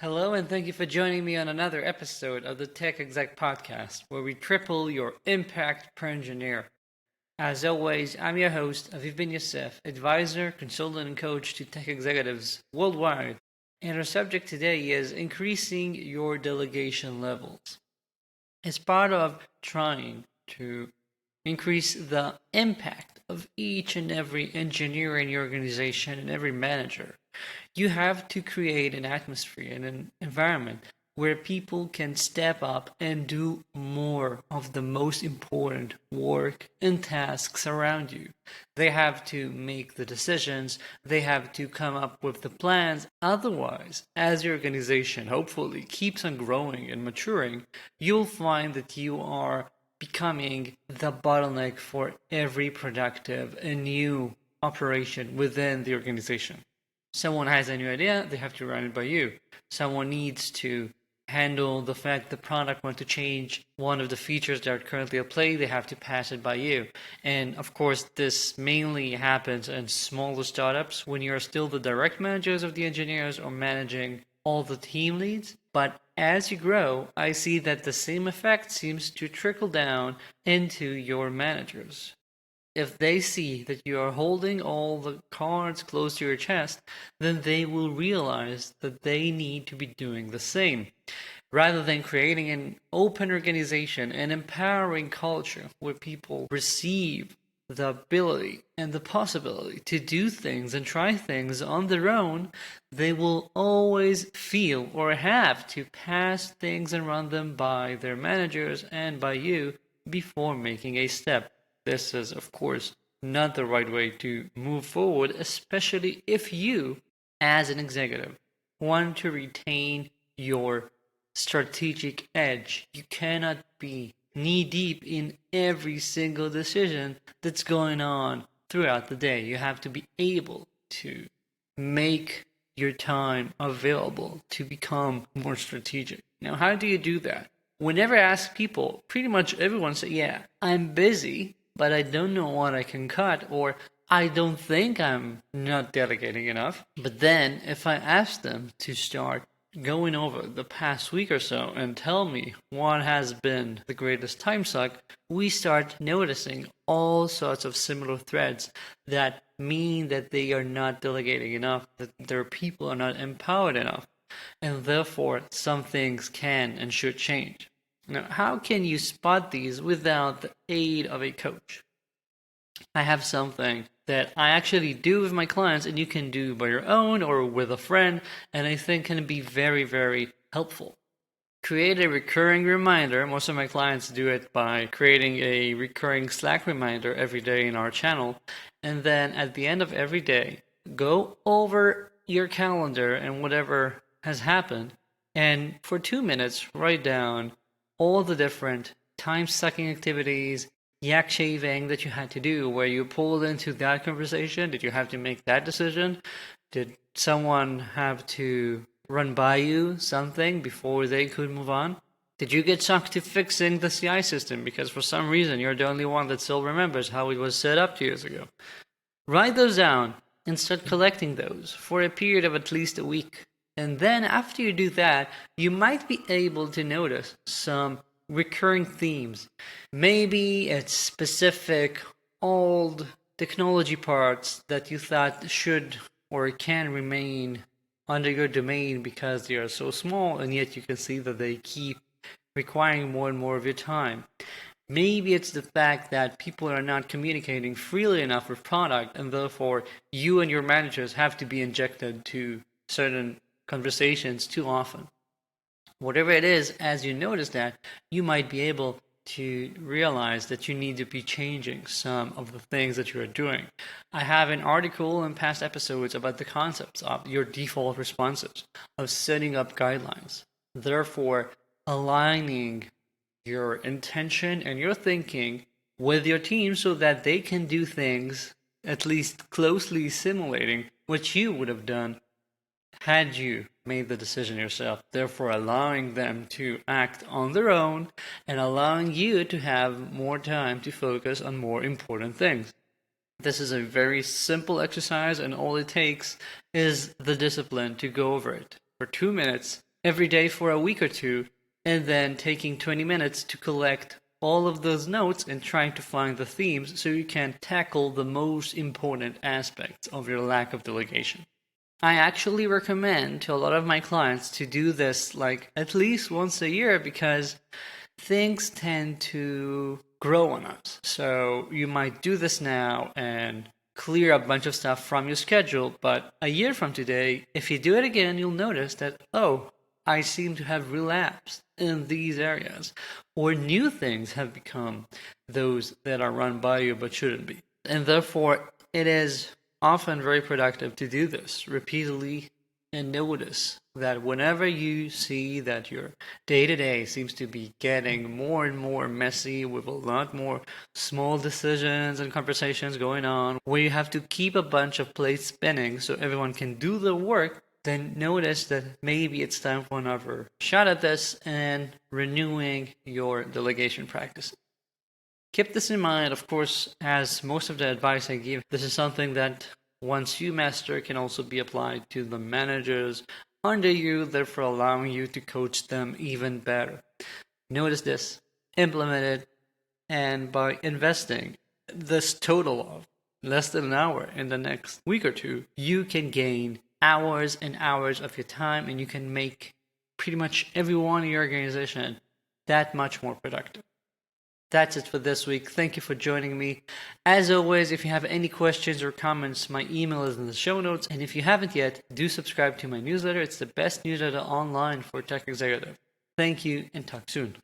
Hello, and thank you for joining me on another episode of the Tech Exec podcast, where we triple your impact per engineer. As always, I'm your host, Aviv Ben-Yosef, advisor, consultant, and coach to tech executives worldwide. And our subject today is increasing your delegation levels. As part of trying to increase the impact of each and every engineer in your organization and every manager, you have to create an atmosphere and an environment where people can step up and do more of the most important work and tasks around you. They have to make the decisions, they have to come up with the plans. Otherwise, as your organization hopefully keeps on growing and maturing, you'll find that you are becoming the bottleneck for every productive and new operation within the organization. Someone has a new idea, they have to run it by you. Someone needs to handle the fact the product wants to change one of the features that are currently at play, they have to pass it by you. And of course, this mainly happens in smaller startups when you're still the direct managers of the engineers or managing all the team leads. But as you grow, I see that the same effect seems to trickle down into your managers. If they see that you are holding all the cards close to your chest, then they will realize that they need to be doing the same. Rather than creating an open organization and empowering culture where people receive the ability and the possibility to do things and try things on their own, they will always feel or have to pass things and run them by their managers and by you before making a step. This is, of course, not the right way to move forward, especially if you, as an executive, want to retain your strategic edge. You cannot be knee-deep in every single decision that's going on throughout the day. You have to be able to make your time available to become more strategic. Now, how do you do that? Whenever I ask people, pretty much everyone says, yeah, I'm busy, but I don't know what I can cut, or I don't think I'm not delegating enough. But then if I ask them to start going over the past week or so and tell me what has been the greatest time suck, we start noticing all sorts of similar threads that mean that they are not delegating enough, that their people are not empowered enough, and therefore some things can and should change. Now, how can you spot these without the aid of a coach? I have something that I actually do with my clients, and you can do by your own or with a friend, and I think can be very, very helpful. Create a recurring reminder. Most of my clients do it by creating a recurring Slack reminder every day in our channel, and then at the end of every day, go over your calendar and whatever has happened, and for 2 minutes, write down all the different time-sucking activities, yak shaving that you had to do, where you pulled into that conversation. Did you have to make that decision? Did someone have to run by you something before they could move on? Did you get sucked to fixing the CI system because for some reason you're the only one that still remembers how it was set up 2 years ago? Write those down and start collecting those for a period of at least a week. And then after you do that, you might be able to notice some recurring themes. Maybe it's specific old technology parts that you thought should or can remain under your domain because they are so small, and yet you can see that they keep requiring more and more of your time. Maybe it's the fact that people are not communicating freely enough with product, and therefore you and your managers have to be injected to certain conversations too often. Whatever it is, as you notice that, you might be able to realize that you need to be changing some of the things that you are doing. I have an article in past episodes about the concepts of your default responses, of setting up guidelines. Therefore, aligning your intention and your thinking with your team so that they can do things at least closely simulating what you would have done had you made the decision yourself, therefore allowing them to act on their own and allowing you to have more time to focus on more important things. This is a very simple exercise, and all it takes is the discipline to go over it for 2 minutes every day for a week or two, and then taking 20 minutes to collect all of those notes and trying to find the themes so you can tackle the most important aspects of your lack of delegation. I actually recommend to a lot of my clients to do this like at least once a year because things tend to grow on us. So you might do this now and clear a bunch of stuff from your schedule, but a year from today, if you do it again, you'll notice that, oh, I seem to have relapsed in these areas, or new things have become those that are run by you but shouldn't be. And therefore, it is often very productive to do this repeatedly and notice that whenever you see that your day-to-day seems to be getting more and more messy with a lot more small decisions and conversations going on, where you have to keep a bunch of plates spinning so everyone can do the work, then notice that maybe it's time for another shot at this and renewing your delegation practice. Keep this in mind, of course, as most of the advice I give, this is something that once you master can also be applied to the managers under you, therefore allowing you to coach them even better. Notice this, implement it, and by investing this total of less than an hour in the next week or two, you can gain hours and hours of your time, and you can make pretty much everyone in your organization that much more productive. That's it for this week. Thank you for joining me. As always, if you have any questions or comments, my email is in the show notes. And if you haven't yet, do subscribe to my newsletter. It's the best newsletter online for tech executive. Thank you and talk soon.